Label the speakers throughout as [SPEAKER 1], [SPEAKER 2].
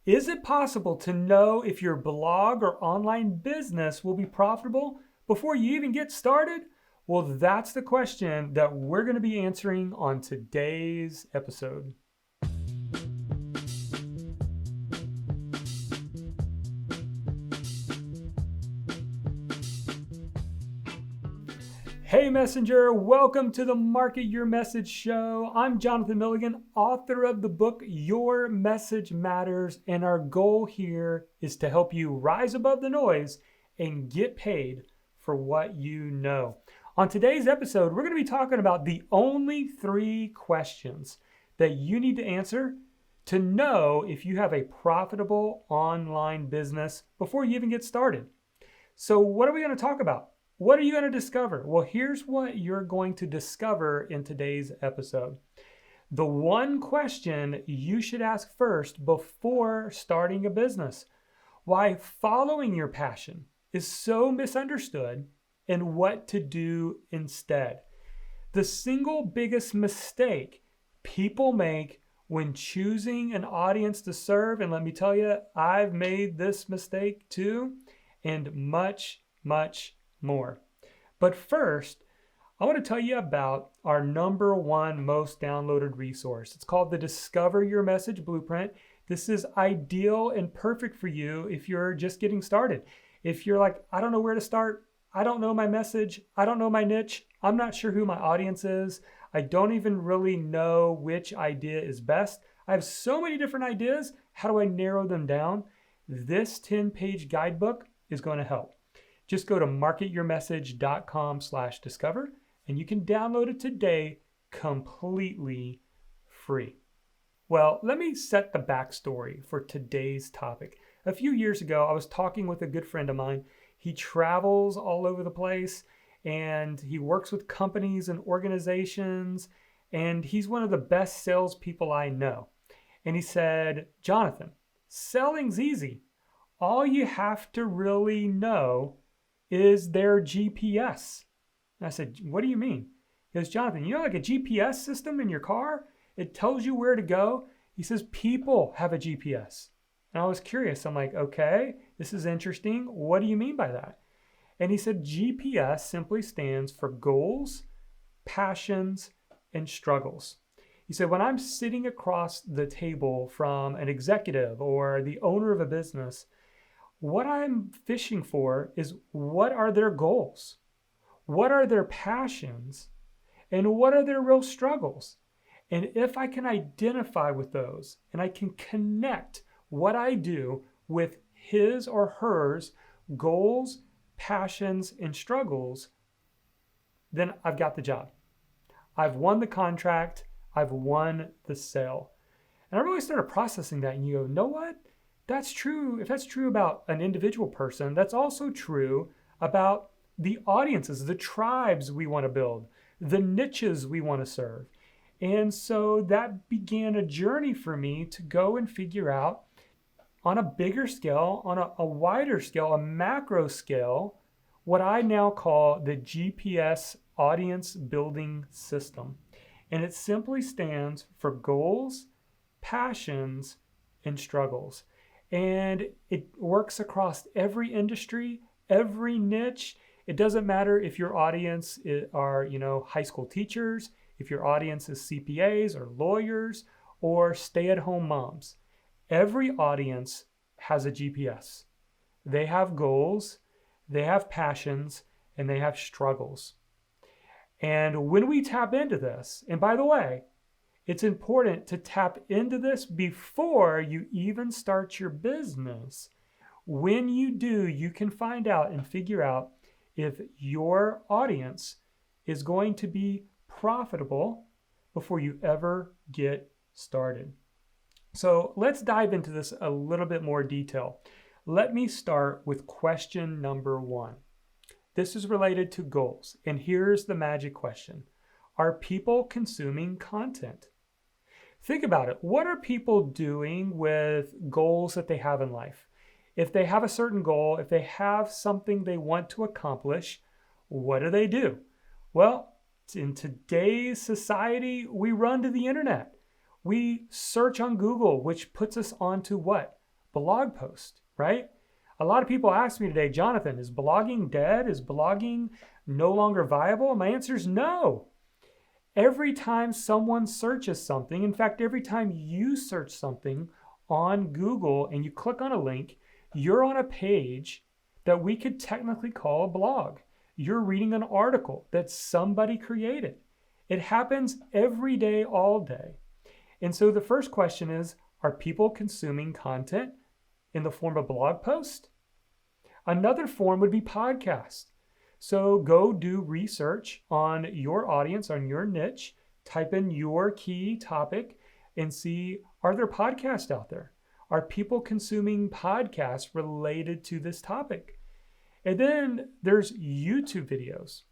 [SPEAKER 1] Is it possible to know if your blog or online business will be profitable before you even get started? Well, that's the question that we're going to be answering on today's episode. Hey Messenger, welcome to the Market Your Message show. I'm Jonathan Milligan, author of the book Your Message Matters, and our goal here is to help you rise above the noise and get paid for what you know. On today's episode, we're going to be talking about the only 3 questions that you need to answer to know if you have a profitable online business before you even get started. So what are we going to talk about? What are you going to discover? Well, here's what you're going to discover in today's episode. The one question you should ask first before starting a business: why following your passion is so misunderstood and what to do instead. The single biggest mistake people make when choosing an audience to serve, and let me tell you, I've made this mistake too, and much more. But first, I want to tell you about our number 1 most downloaded resource. It's called the Discover Your Message Blueprint. This is ideal and perfect for you if you're just getting started. If you're like, I don't know where to start, I don't know my message, I don't know my niche, I'm not sure who my audience is, I don't even really know which idea is best. I have so many different ideas. How do I narrow them down? This 10-page guidebook is going to help. Just go to marketyourmessage.com/discover and you can download it today completely free. Well, let me set the backstory for today's topic. A few years ago, I was talking with a good friend of mine. He travels all over the place and he works with companies and organizations, and he's one of the best salespeople I know. And he said, Jonathan, selling's easy. All you have to really know is their GPS. And I said, what do you mean? He goes, Jonathan, you know, like a GPS system in your car? It tells you where to go. He says, people have a GPS. And I was curious. I'm like, okay, this is interesting. What do you mean by that? And he said, GPS simply stands for goals, passions, and struggles. He said, when I'm sitting across the table from an executive or the owner of a business, what I'm fishing for is, what are their goals? What are their passions? And what are their real struggles? And if I can identify with those and I can connect what I do with his or hers goals, passions, and struggles, then I've got the job. I've won the contract. I've won the sale. And I really started processing that, and you go, know what? That's true. If that's true about an individual person, that's also true about the audiences, the tribes we want to build, the niches we want to serve. And so that began a journey for me to go and figure out, on a bigger scale, on a wider scale, a macro scale, what I now call the GPS audience building system. And it simply stands for goals, passions, and struggles. And it works across every industry, every niche. It doesn't matter if your audience are, high school teachers, if your audience is CPAs or lawyers or stay-at-home moms. Every audience has a GPS. They have goals, they have passions, and they have struggles. And when we tap into this, and by the way, it's important to tap into this before you even start your business. When you do, you can find out and figure out if your audience is going to be profitable before you ever get started. So let's dive into this a little bit more detail. Let me start with question number 1. This is related to goals. And here's the magic question. Are people consuming content? Think about it. What are people doing with goals that they have in life? If they have a certain goal, if they have something they want to accomplish, what do? Well, in today's society, we run to the internet. We search on Google, which puts us onto what? blog post, right? A lot of people ask me today, Jonathan, is blogging dead? Is blogging no longer viable? My answer is no. Every time someone searches something, in fact, every time you search something on Google and you click on a link, you're on a page that we could technically call a blog. You're reading an article that somebody created. It happens every day, all day. And so the first question is, are people consuming content in the form of blog post? Another form would be podcast. So go do research on your audience, on your niche, type in your key topic and see, are there podcasts out there? Are people consuming podcasts related to this topic? And then there's YouTube videos.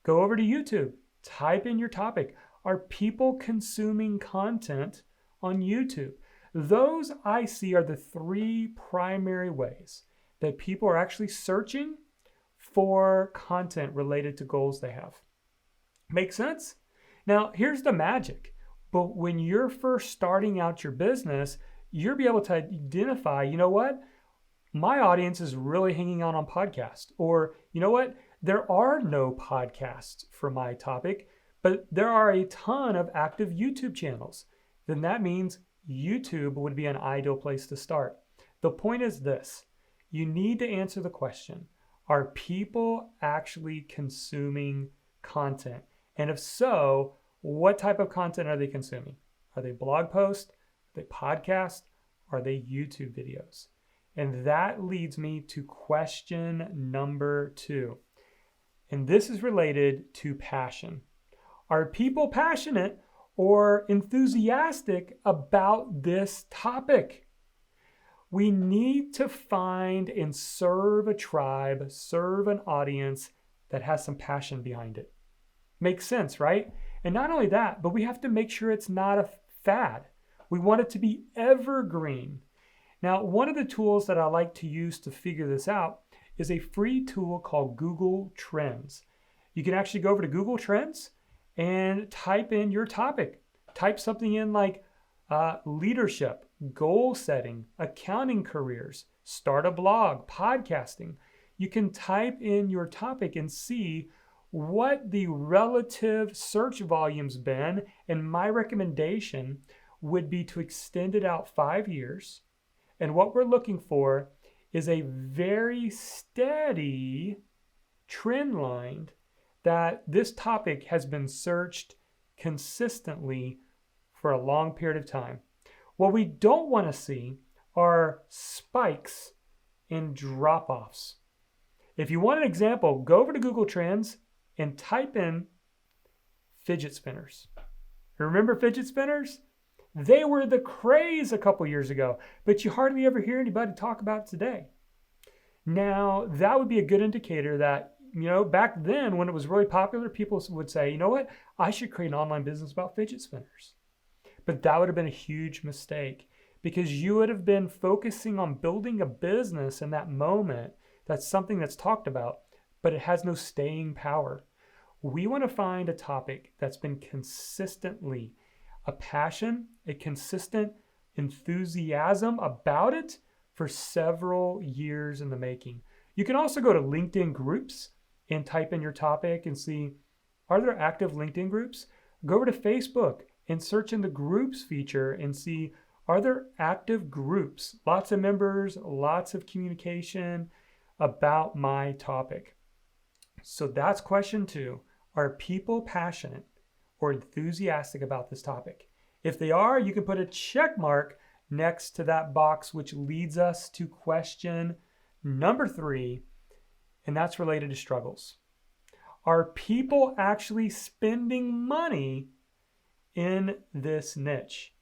[SPEAKER 1] Go over to YouTube, type in your topic. Are people consuming content on YouTube? Those I see are the three primary ways that people are actually searching for content related to goals they have. Make sense? Now, here's the magic. But when you're first starting out your business, you'll be able to identify, you know what? My audience is really hanging out on podcasts. Or, you know what? There are no podcasts for my topic, but there are a ton of active YouTube channels. Then that means YouTube would be an ideal place to start. The point is this. You need to answer the question, are people actually consuming content? And if so, what type of content are they consuming? Are they blog posts? Are they podcasts? Are they YouTube videos? And that leads me to question number 2. And this is related to passion. Are people passionate or enthusiastic about this topic? We need to find and serve a tribe, serve an audience that has some passion behind it. Makes sense, right? And not only that, but we have to make sure it's not a fad. We want it to be evergreen. Now, one of the tools that I like to use to figure this out is a free tool called Google Trends. You can actually go over to Google Trends and type in your topic. Type something in like leadership, goal setting, accounting careers, start a blog, podcasting. You can type in your topic and see what the relative search volume's been. And my recommendation would be to extend it out 5 years. And what we're looking for is a very steady trend line that this topic has been searched consistently for a long period of time. What we don't want to see are spikes and drop-offs. If you want an example, go over to Google Trends and type in fidget spinners. Remember fidget spinners? They were the craze a couple years ago, but you hardly ever hear anybody talk about it today. Now, that would be a good indicator that, back then when it was really popular, people would say, you know what, I should create an online business about fidget spinners. But that would have been a huge mistake because you would have been focusing on building a business in that moment. That's something that's talked about, but it has no staying power. We want to find a topic that's been consistently a passion, a consistent enthusiasm about it for several years in the making. You can also go to LinkedIn groups and type in your topic and see, are there active LinkedIn groups? Go over to Facebook and search in the groups feature and see, are there active groups? Lots of members, lots of communication about my topic. So that's question 2. Are people passionate or enthusiastic about this topic? If they are, you can put a check mark next to that box, which leads us to question number 3, and that's related to struggles. Are people actually spending money in this niche?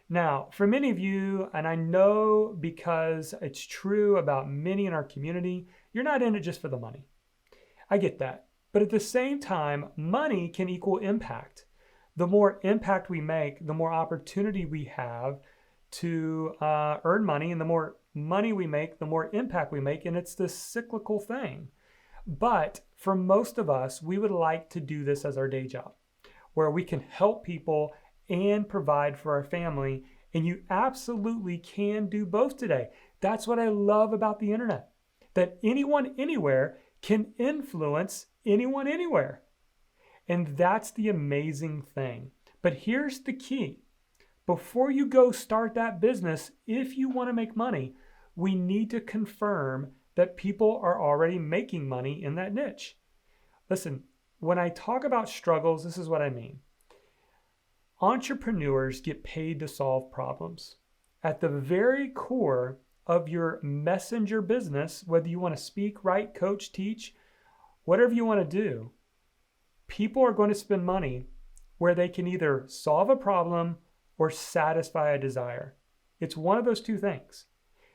[SPEAKER 1] Now, for many of you, and I know because it's true about many in our community, you're not in it just for the money. I get that. But at the same time, money can equal impact. The more impact we make, the more opportunity we have to earn money, and the more money we make, the more impact we make, and it's this cyclical thing. But for most of us, we would like to do this as our day job, where we can help people and provide for our family And you absolutely can do both today. That's what I love about the internet, that anyone anywhere can influence anyone anywhere. And that's the amazing thing. But here's the key. Before you go start that business, if you want to make money, we need to confirm that people are already making money in that niche. Listen, when I talk about struggles, this is what I mean. Entrepreneurs get paid to solve problems. At the very core of your messenger business, whether you want to speak, write, coach, teach, whatever you want to do, people are going to spend money where they can either solve a problem or satisfy a desire. It's one of those two things.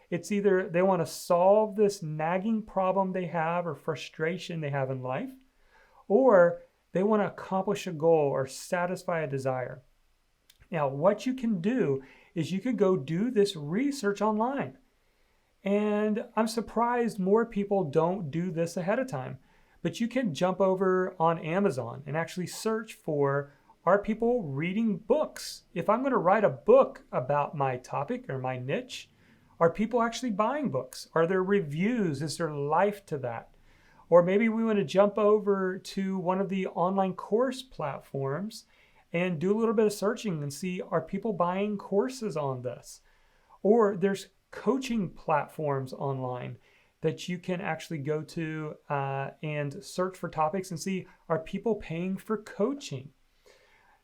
[SPEAKER 1] It's either they want to solve this nagging problem they have or frustration they have in life, or they want to accomplish a goal or satisfy a desire. Now, what you can do is you could go do this research online. And I'm surprised more people don't do this ahead of time. But you can jump over on Amazon and actually search for, are people reading books? If I'm going to write a book about my topic or my niche, are people actually buying books? Are there reviews? Is there life to that? Or maybe we want to jump over to one of the online course platforms and do a little bit of searching and see, are people buying courses on this? Or there's coaching platforms online that you can actually go to and search for topics and see, are people paying for coaching?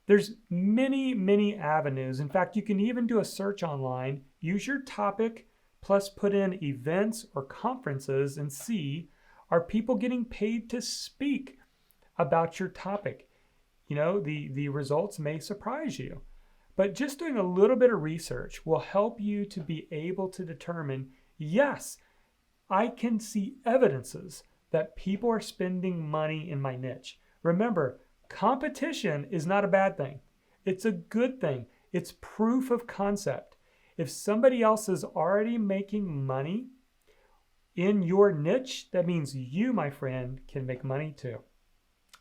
[SPEAKER 1] There's many, many avenues. In fact, you can even do a search online, use your topic, plus put in events or conferences and see, are people getting paid to speak about your topic? You know, the results may surprise you. But just doing a little bit of research will help you to be able to determine, yes, I can see evidences that people are spending money in my niche. Remember, competition is not a bad thing. It's a good thing. It's proof of concept. If somebody else is already making money in your niche, that means you, my friend, can make money too.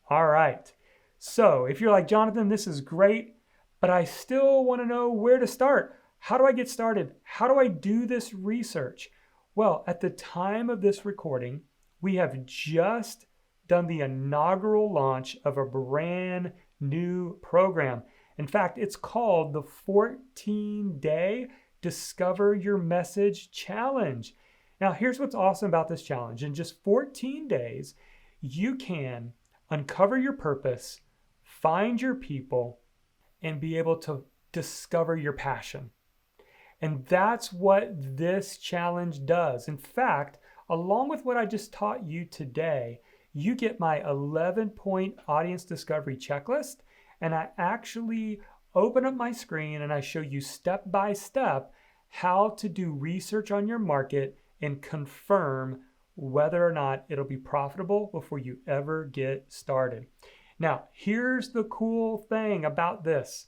[SPEAKER 1] All right. So if you're like, Jonathan, this is great, but I still want to know where to start. How do I get started? How do I do this research? Well, at the time of this recording, we have just done the inaugural launch of a brand new program. In fact, it's called the 14-Day Discover Your Message Challenge. Now, here's what's awesome about this challenge. In just 14 days, you can uncover your purpose, find your people, and be able to discover your passion. And that's what this challenge does. In fact, along with what I just taught you today, you get my 11-point audience discovery checklist. And I actually open up my screen and I show you step by step how to do research on your market and confirm whether or not it'll be profitable before you ever get started. Now, here's the cool thing about this.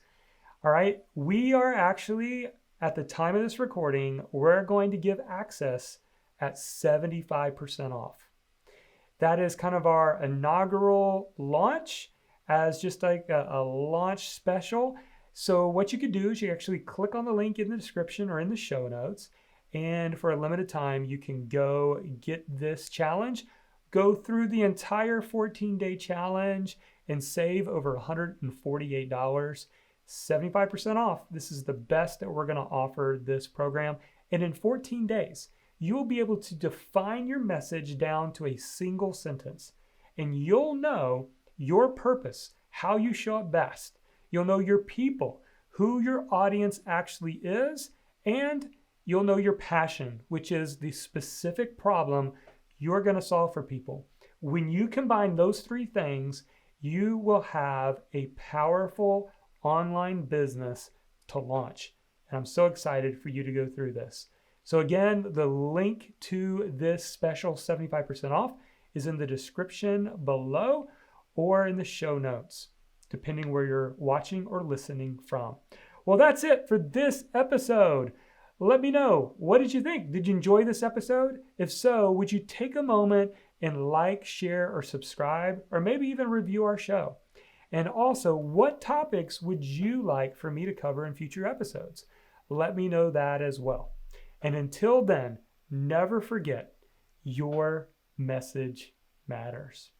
[SPEAKER 1] All right, we are actually, at the time of this recording, we're going to give access at 75% off. That is kind of our inaugural launch as just like a launch special. So what you could do is you actually click on the link in the description or in the show notes. And for a limited time, you can go get this challenge, go through the entire 14-day challenge and save over $148, 75% off. This is the best that we're going to offer this program. And in 14 days, you will be able to define your message down to a single sentence. And you'll know your purpose, how you show up best. You'll know your people, who your audience actually is, and you'll know your passion, which is the specific problem you're going to solve for people. When you combine those three things, you will have a powerful online business to launch. And I'm so excited for you to go through this. So again, the link to this special 75% off is in the description below or in the show notes, depending where you're watching or listening from. Well, that's it for this episode. Let me know, what did you think? Did you enjoy this episode? If so, would you take a moment and like, share, or subscribe, or maybe even review our show? And also, what topics would you like for me to cover in future episodes? let me know that as well. And until then, never forget, your message matters.